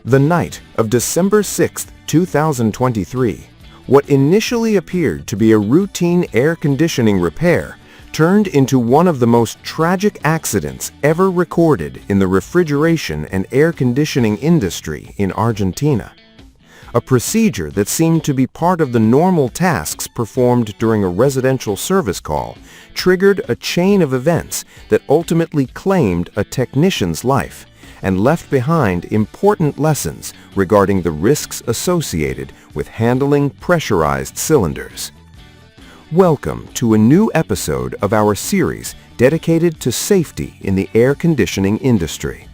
The night of December 6, 2023, what initially appeared to be a routine air conditioning repair turned into one of the most tragic accidents ever recorded in the refrigeration and air conditioning industry in Argentina. A procedure that seemed to be part of the normal tasks performed during a residential service call triggered a chain of events that ultimately claimed a technician's life and left behind important lessons regarding the risks associated with handling pressurized cylinders. Welcome to a new episode of our series dedicated to safety in the air conditioning industry.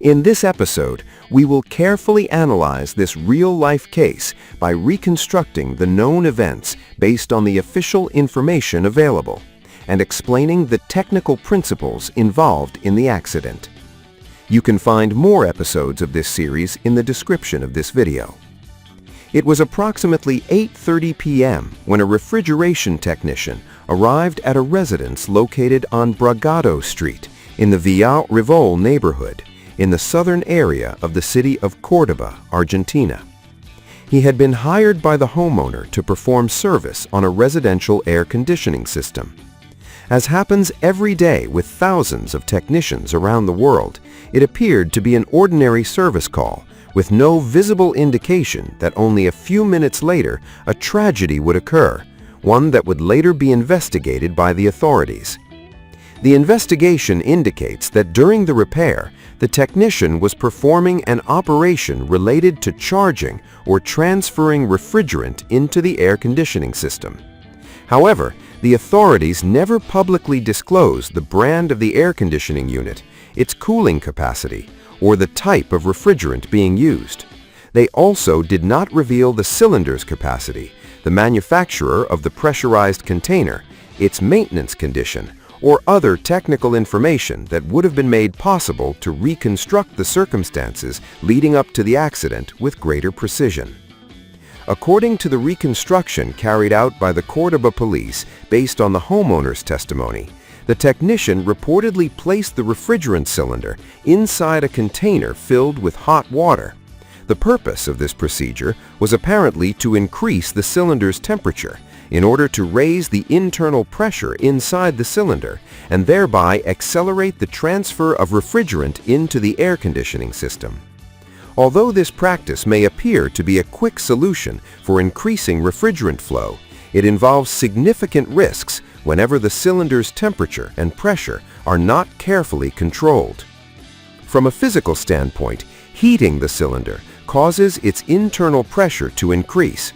In this episode, we will carefully analyze this real-life case by reconstructing the known events based on the official information available and explaining the technical principles involved in the accident. You can find more episodes of this series in the description of this video. It was approximately 8:30 p.m. when a refrigeration technician arrived at a residence located on Bragado Street in the Villa Rivol neighborhood in the southern area of the city of Córdoba, Argentina. He had been hired by the homeowner to perform service on a residential air conditioning system. As happens every day with thousands of technicians around the world, it appeared to be an ordinary service call with no visible indication that only a few minutes later a tragedy would occur, one that would later be investigated by the authorities. The investigation indicates that during the repair, the technician was performing an operation related to charging or transferring refrigerant into the air conditioning system. However, the authorities never publicly disclosed the brand of the air conditioning unit, its cooling capacity, or the type of refrigerant being used. They also did not reveal the cylinder's capacity, the manufacturer of the pressurized container, its maintenance condition, or other technical information that would have been made possible to reconstruct the circumstances leading up to the accident with greater precision. According to the reconstruction carried out by the Córdoba police based on the homeowner's testimony, the technician reportedly placed the refrigerant cylinder inside a container filled with hot water. The purpose of this procedure was apparently to increase the cylinder's temperature in order to raise the internal pressure inside the cylinder and thereby accelerate the transfer of refrigerant into the air conditioning system. Although this practice may appear to be a quick solution for increasing refrigerant flow, it involves significant risks whenever the cylinder's temperature and pressure are not carefully controlled. From a physical standpoint, heating the cylinder causes its internal pressure to increase.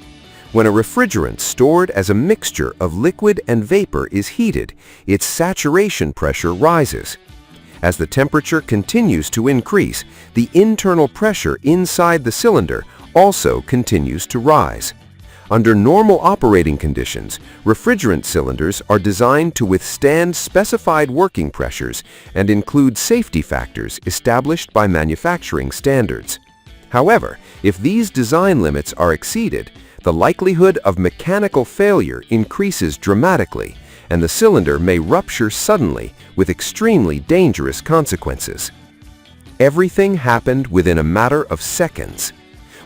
When a refrigerant stored as a mixture of liquid and vapor is heated, its saturation pressure rises. As the temperature continues to increase, the internal pressure inside the cylinder also continues to rise. Under normal operating conditions, refrigerant cylinders are designed to withstand specified working pressures and include safety factors established by manufacturing standards. However, if these design limits are exceeded, the likelihood of mechanical failure increases dramatically, and the cylinder may rupture suddenly with extremely dangerous consequences. Everything happened within a matter of seconds.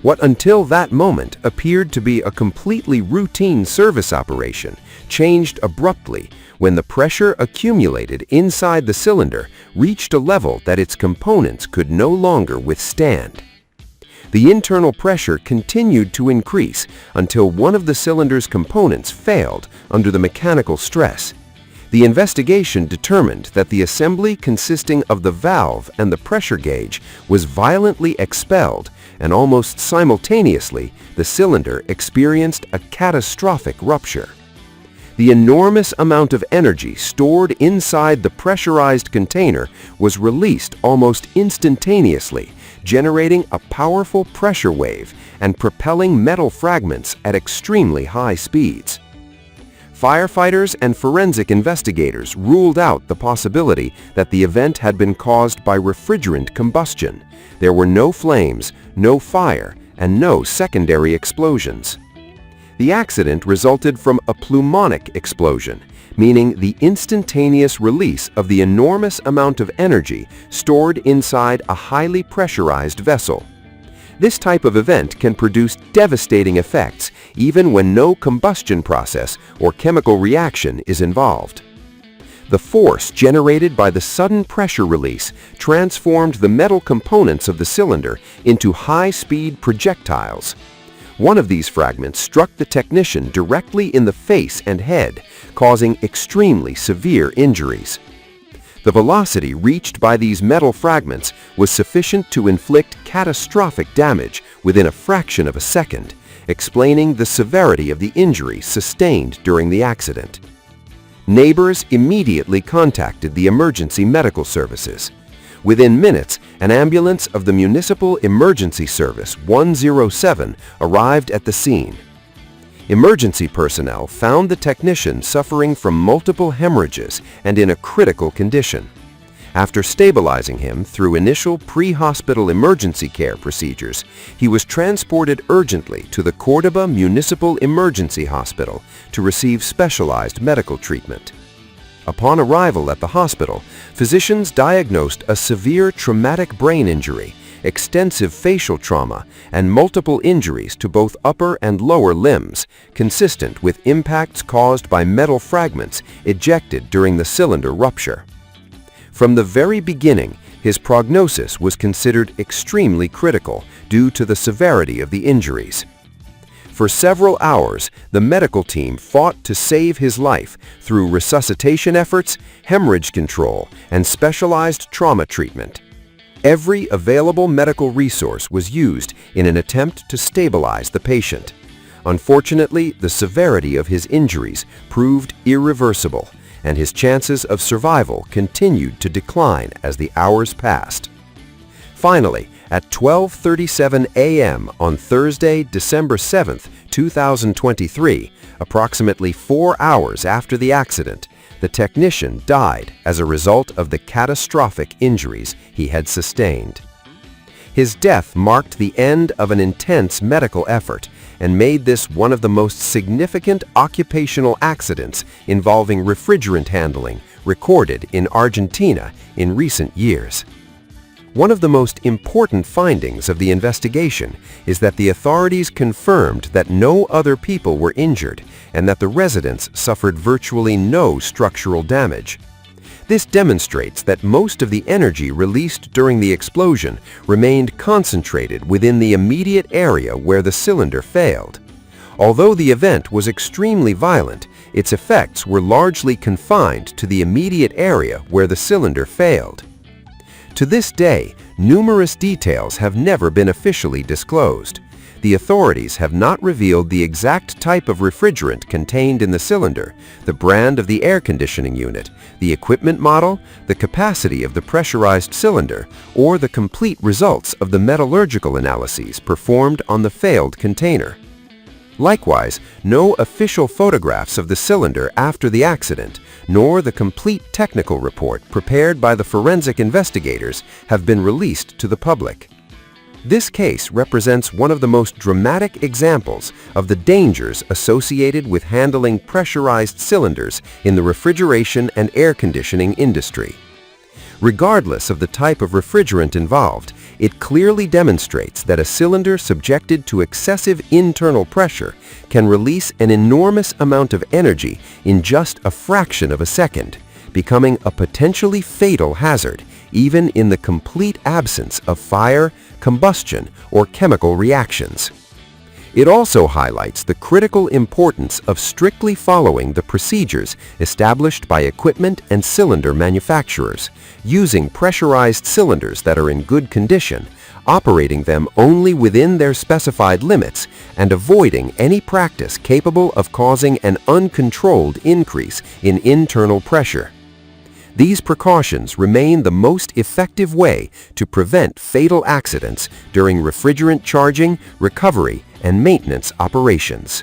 What until that moment appeared to be a completely routine service operation changed abruptly when the pressure accumulated inside the cylinder reached a level that its components could no longer withstand. The internal pressure continued to increase until one of the cylinder's components failed under the mechanical stress. The investigation determined that the assembly consisting of the valve and the pressure gauge was violently expelled, and almost simultaneously, the cylinder experienced a catastrophic rupture. The enormous amount of energy stored inside the pressurized container was released almost instantaneously, generating a powerful pressure wave and propelling metal fragments at extremely high speeds. Firefighters and forensic investigators ruled out the possibility that the event had been caused by refrigerant combustion. There were no flames, no fire, and no secondary explosions. The accident resulted from a pneumatic explosion, meaning the instantaneous release of the enormous amount of energy stored inside a highly pressurized vessel. This type of event can produce devastating effects even when no combustion process or chemical reaction is involved. The force generated by the sudden pressure release transformed the metal components of the cylinder into high-speed projectiles. One of these fragments struck the technician directly in the face and head, causing extremely severe injuries. The velocity reached by these metal fragments was sufficient to inflict catastrophic damage within a fraction of a second, explaining the severity of the injury sustained during the accident. Neighbors immediately contacted the emergency medical services. Within minutes, an ambulance of the Municipal Emergency Service 107 arrived at the scene. Emergency personnel found the technician suffering from multiple hemorrhages and in a critical condition. After stabilizing him through initial pre-hospital emergency care procedures, he was transported urgently to the Córdoba Municipal Emergency Hospital to receive specialized medical treatment. Upon arrival at the hospital, physicians diagnosed a severe traumatic brain injury, extensive facial trauma, and multiple injuries to both upper and lower limbs, consistent with impacts caused by metal fragments ejected during the cylinder rupture. From the very beginning, his prognosis was considered extremely critical due to the severity of the injuries. For several hours, the medical team fought to save his life through resuscitation efforts, hemorrhage control, and specialized trauma treatment. Every available medical resource was used in an attempt to stabilize the patient. Unfortunately, the severity of his injuries proved irreversible, and his chances of survival continued to decline as the hours passed. Finally, at 12:37 a.m. on Thursday, December 7, 2023, approximately 4 hours after the accident, the technician died as a result of the catastrophic injuries he had sustained. His death marked the end of an intense medical effort and made this one of the most significant occupational accidents involving refrigerant handling recorded in Argentina in recent years. One of the most important findings of the investigation is that the authorities confirmed that no other people were injured and that the residents suffered virtually no structural damage. This demonstrates that most of the energy released during the explosion remained concentrated within the immediate area where the cylinder failed. Although the event was extremely violent, its effects were largely confined to the immediate area where the cylinder failed. To this day, numerous details have never been officially disclosed. The authorities have not revealed the exact type of refrigerant contained in the cylinder, the brand of the air conditioning unit, the equipment model, the capacity of the pressurized cylinder, or the complete results of the metallurgical analyses performed on the failed container. Likewise, no official photographs of the cylinder after the accident, nor the complete technical report prepared by the forensic investigators have been released to the public. This case represents one of the most dramatic examples of the dangers associated with handling pressurized cylinders in the refrigeration and air conditioning industry. Regardless of the type of refrigerant involved, it clearly demonstrates that a cylinder subjected to excessive internal pressure can release an enormous amount of energy in just a fraction of a second, becoming a potentially fatal hazard even in the complete absence of fire, combustion, or chemical reactions. It also highlights the critical importance of strictly following the procedures established by equipment and cylinder manufacturers, using pressurized cylinders that are in good condition, operating them only within their specified limits, and avoiding any practice capable of causing an uncontrolled increase in internal pressure. These precautions remain the most effective way to prevent fatal accidents during refrigerant charging, recovery, and maintenance operations.